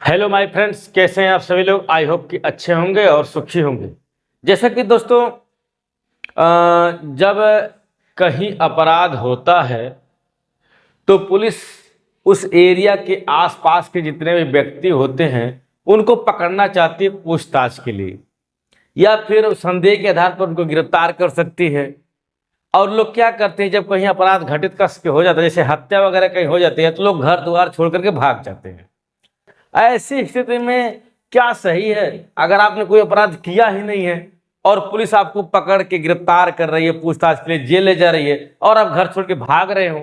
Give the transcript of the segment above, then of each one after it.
Hello my friends, कैसे हैं आप सभी लोग। आई होप कि अच्छे होंगे और सुखी होंगे। जैसा कि दोस्तों जब कहीं अपराध होता है तो पुलिस उस एरिया के आसपास के जितने भी व्यक्ति होते हैं उनको पकड़ना चाहती है पूछताछ के लिए, या फिर संदेह के आधार पर उनको गिरफ्तार कर सकती है। और लोग क्या करते हैं, जब कहीं अपराध घटित का हो जाता है, जैसे हत्या वगैरह कहीं हो जाती है, तो लोग घर द्वार छोड़ करके भाग जाते हैं। ऐसी स्थिति में क्या सही है, अगर आपने कोई अपराध किया ही नहीं है और पुलिस आपको पकड़ के गिरफ्तार कर रही है, पूछताछ के लिए जेल ले जा रही है और आप घर छोड़ के भाग रहे हो,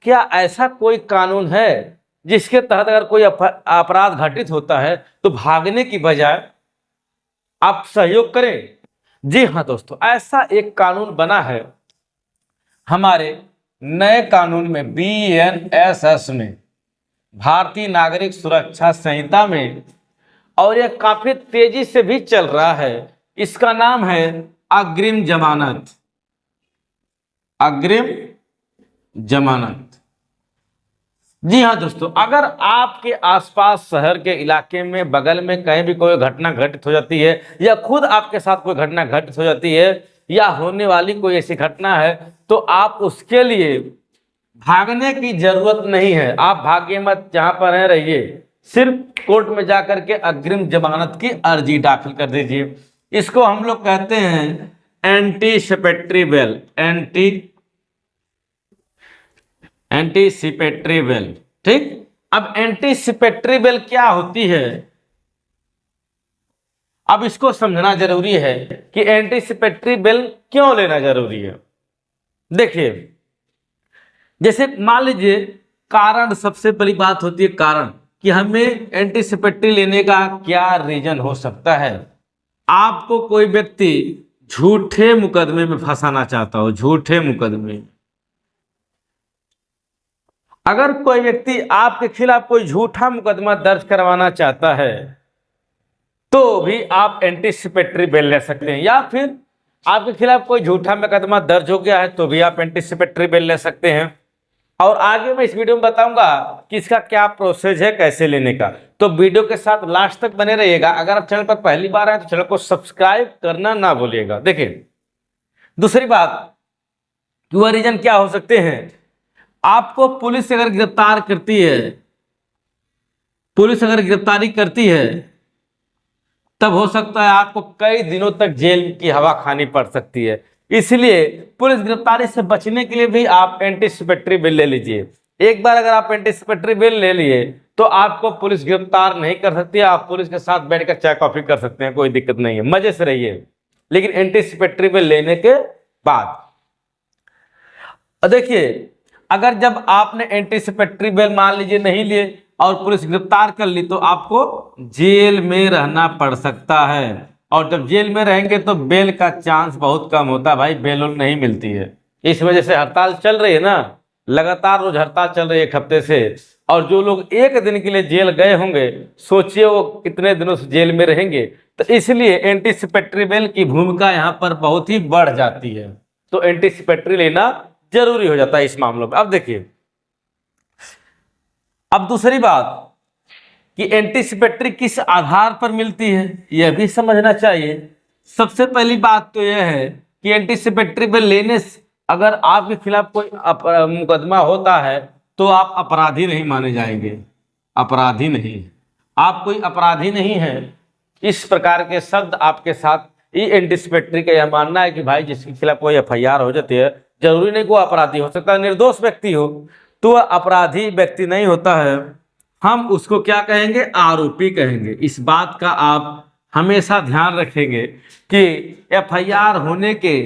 क्या ऐसा कोई कानून है जिसके तहत अगर कोई अपराध घटित होता है तो भागने की बजाय आप सहयोग करें? जी हाँ दोस्तों, ऐसा एक कानून बना है हमारे नए कानून में, BNSS में, भारतीय नागरिक सुरक्षा संहिता में, और यह काफी तेजी से भी चल रहा है। इसका नाम है अग्रिम जमानत। अग्रिम जमानत। जी हाँ दोस्तों, अगर आपके आसपास शहर के इलाके में बगल में कहीं भी कोई घटना घटित हो जाती है, या खुद आपके साथ कोई घटना घटित हो जाती है, या होने वाली कोई ऐसी घटना है, तो आप उसके लिए भागने की जरूरत नहीं है। आप भागिए मत, जहां पर है रहिए, सिर्फ कोर्ट में जाकर के अग्रिम जमानत की अर्जी दाखिल कर दीजिए। इसको हम लोग कहते हैं एंटीसिपेटरी बेल। एंटीसिपेटरी बेल, ठीक। अब एंटीसिपेटरी बेल क्या होती है, अब इसको समझना जरूरी है कि एंटीसिपेटरी बेल क्यों लेना जरूरी है। देखिए, जैसे मान लीजिए, कारण, सबसे बड़ी बात होती है कारण, कि हमें एंटीसिपेटरी लेने का क्या रीजन हो सकता है। आपको कोई व्यक्ति झूठे मुकदमे में फंसाना चाहता हो, झूठे मुकदमे, अगर कोई व्यक्ति आपके खिलाफ कोई झूठा मुकदमा दर्ज करवाना चाहता है तो भी आप एंटीसिपेटरी बेल ले सकते हैं, या फिर आपके खिलाफ कोई झूठा मुकदमा दर्ज हो गया है तो भी आप एंटीसिपेटरी बेल ले सकते हैं। और आगे मैं इस वीडियो में बताऊंगा कि इसका क्या प्रोसेस है, कैसे लेने का। तो वीडियो के साथ लास्ट तक बने रहिएगा। अगर आप चैनल पर पहली बार आए तो चैनल को सब्सक्राइब करना ना भूलिएगा। देखिए, दूसरी बात कि वह रीजन क्या हो सकते हैं। आपको पुलिस अगर गिरफ्तार करती है, पुलिस अगर गिरफ्तारी करती है, तब हो सकता है आपको कई दिनों तक जेल की हवा खानी पड़ सकती है। इसलिए पुलिस गिरफ्तारी से बचने के लिए भी आप एंटीसिपेटरी बेल ले लीजिए। एक बार अगर आप एंटीसिपेटरी बेल ले लिए तो आपको पुलिस गिरफ्तार नहीं कर सकती। आप पुलिस के साथ बैठकर चाय कॉफी कर सकते हैं, कोई दिक्कत नहीं है, मजे से रहिए, लेकिन एंटीसिपेटरी बेल लेने के बाद। देखिए, अगर जब आपने एंटीसिपेटरी बेल मान लीजिए नहीं लिए और पुलिस गिरफ्तार कर ली तो आपको जेल में रहना पड़ सकता है। और जब जेल में रहेंगे तो बेल का चांस बहुत कम होता है भाई, बेल नहीं मिलती है। इस वजह से हड़ताल चल रही है ना, लगातार रोज हड़ताल चल रही है, एक हफ्ते से। और जो लोग एक दिन के लिए जेल गए होंगे, सोचिए वो कितने दिनों से जेल में रहेंगे। तो इसलिए एंटीसिपेटरी बेल की भूमिका यहाँ पर बहुत ही बढ़ जाती है। तो एंटीसिपेटरी लेना जरूरी हो जाता है इस मामलों में। अब देखिए, अब दूसरी बात कि एंटीसिपेटरी किस आधार पर मिलती है, यह भी समझना चाहिए। सबसे पहली बात तो यह है कि एंटीसिपेटरी बेल लेने से अगर आपके खिलाफ कोई मुकदमा होता है तो आप अपराधी नहीं माने जाएंगे। अपराधी नहीं, आप कोई अपराधी नहीं है, इस प्रकार के शब्द आपके साथ। ये एंटीसिपेटरी का यह मानना है कि भाई जिसके खिलाफ कोई FIR हो जाती है, जरूरी नहीं को अपराधी हो सकता है, निर्दोष व्यक्ति हो, तो वह अपराधी व्यक्ति नहीं होता है। हम उसको क्या कहेंगे, आरोपी कहेंगे। इस बात का आप हमेशा ध्यान रखेंगे कि FIR होने के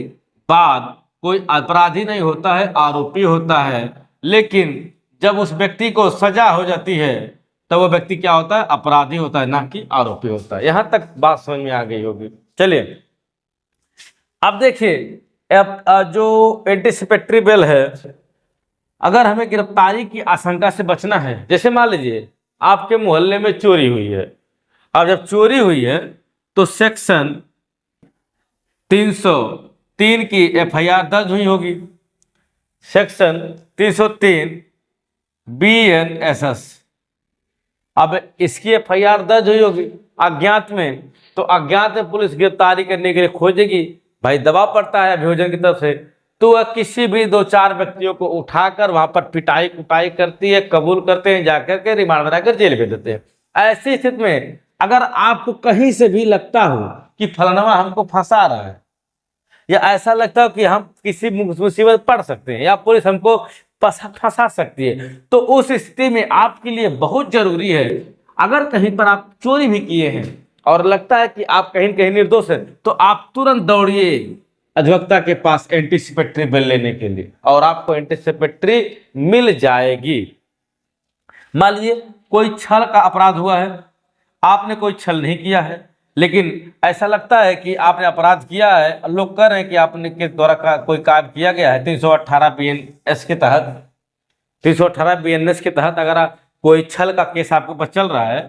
बाद कोई अपराधी नहीं होता है, आरोपी होता है। लेकिन जब उस व्यक्ति को सजा हो जाती है तो वह व्यक्ति क्या होता है, अपराधी होता है, ना कि आरोपी होता है। यहां तक बात समझ में आ गई होगी। चलिए, अब देखिए, जो एंटीसिपेटरी बेल है, अगर हमें गिरफ्तारी की आशंका से बचना है, जैसे मान लीजिए आपके मोहल्ले में चोरी हुई है। अब जब चोरी हुई है तो सेक्शन 303 की FIR दर्ज हुई होगी। सेक्शन 303 BNSS अब इसकी FIR दर्ज हुई होगी अज्ञात में, तो अज्ञात में पुलिस गिरफ्तारी करने के लिए खोजेगी, भाई दबाव पड़ता है अभियोजन की तरफ से, तो वह किसी भी 2-4 व्यक्तियों को उठाकर वहां पर पिटाई कुटाई करती है, कबूल करते हैं, जाकर के रिमांड बनाकर जेल भेज देते हैं। ऐसी स्थिति में अगर आपको कहीं से भी लगता हो कि फलाना हमको फंसा रहा है, या ऐसा लगता हो कि हम किसी मुसीबत पड़ सकते हैं, या पुलिस हमको फंसा सकती है, तो उस स्थिति में आपके लिए बहुत जरूरी है, अगर कहीं पर आप चोरी भी किए हैं और लगता है कि आप कहीं कहीं निर्दोष हैं, तो आप तुरंत दौड़िए अधिवक्ता के पास एंटीसिपेटरी बेल लेने के लिए, और आपको एंटीसिपेटरी मिल जाएगी। मान लीजिए कोई छल का अपराध हुआ है, आपने कोई छल नहीं किया है, लेकिन ऐसा लगता है कि आपने अपराध किया है, लोग कह रहे हैं कि आपने के द्वारा कोई काम किया गया है 318 BNS के तहत, 318 BNS के तहत अगर कोई छल का केस आपके ऊपर चल रहा है,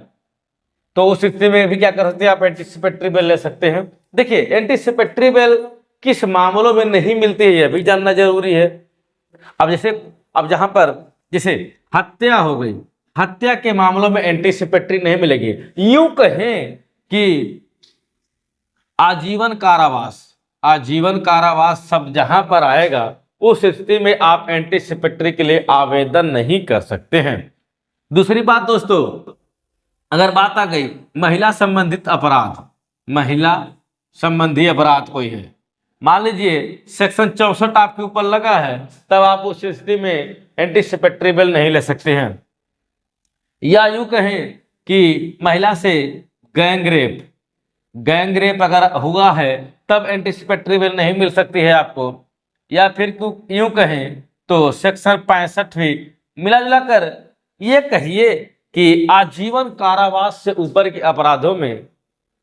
तो उस स्थिति में भी क्या कर सकते हैं आप, एंटीसिपेटरी बेल ले सकते हैं। देखिए एंटीसिपेटरी बेल किस मामलों में नहीं मिलती है, यह भी जानना जरूरी है। अब जहां पर जैसे हत्या हो गई, हत्या के मामलों में एंटीसिपेटरी नहीं मिलेगी। यूं कहें कि आजीवन कारावास सब जहां पर आएगा, उस स्थिति में आप एंटीसिपेटरी के लिए आवेदन नहीं कर सकते हैं। दूसरी बात दोस्तों, अगर बात आ गई महिला संबंधित अपराध, महिला संबंधी अपराध कोई है, मान लीजिए सेक्शन 64 आपके ऊपर लगा है, तब आप उस स्थिति में एंटीसिपेटरी बेल नहीं ले सकते हैं। या यूं कहें कि महिला से गैंग रेप अगर हुआ है, तब एंटीसिपेटरी बेल नहीं मिल सकती है आपको। या फिर यूं कहें तो सेक्शन 65 भी मिला जुला कर ये कहिए कि आजीवन कारावास से ऊपर के अपराधों में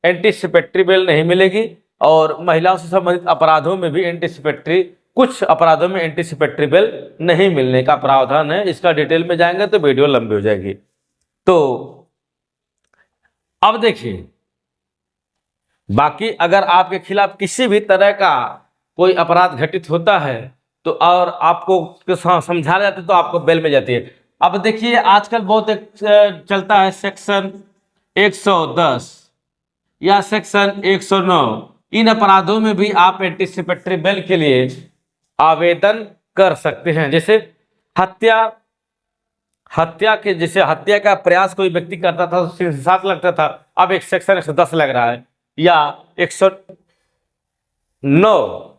एंटीसिपेटरी बेल नहीं मिलेगी, और महिलाओं से संबंधित अपराधों में भी कुछ अपराधों में एंटीसिपेटरी बेल नहीं मिलने का प्रावधान है। इसका डिटेल में जाएंगे तो वीडियो लंबी हो जाएगी। तो अब देखिए, बाकी अगर आपके खिलाफ किसी भी तरह का कोई अपराध घटित होता है, तो और आपको समझा जाते तो आपको बेल मिल जाती है। अब देखिए आजकल बहुत एक चलता है सेक्शन 110 या सेक्शन 109, इन अपराधों में भी आप एंटीसिपेटरी बेल के लिए आवेदन कर सकते हैं। जैसे हत्या का प्रयास कोई व्यक्ति करता था तो 7 लगता था, अब एक सेक्शन 110 लग रहा है, या 109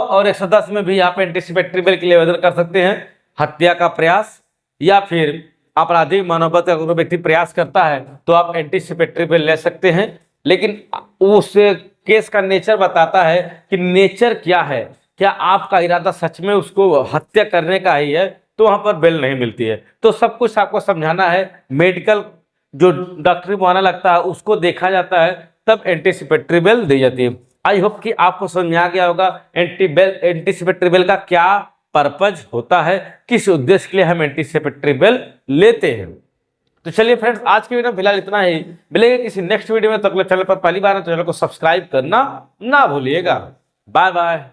और 110 में भी आप एंटीसिपेटरी बेल के लिए आवेदन कर सकते हैं। हत्या का प्रयास या फिर आपराधिक मनोबल का कोई व्यक्ति प्रयास करता है तो आप एंटीसिपेटरी बेल ले सकते हैं, लेकिन उस केस का नेचर बताता है कि नेचर क्या है, क्या आपका इरादा सच में उसको हत्या करने का ही है, तो वहां पर बेल नहीं मिलती है। तो सब कुछ आपको समझाना है, मेडिकल जो डॉक्टरी माना लगता है उसको देखा जाता है, तब एंटीसिपेटरी बेल दी जाती है। आई होप कि आपको समझ में आ गया होगा एंटीसिपेटरी बेल का क्या पर्पज होता है, किस उद्देश्य के लिए हम एंटीसिपेटरी बेल लेते हैं। तो चलिए फ्रेंड्स, आज की वीडियो फिलहाल इतना ही, मिलेंगे किसी नेक्स्ट वीडियो में। तब तक चैनल पर पहली बार है तो चैनल को सब्सक्राइब करना ना भूलिएगा। Bye bye.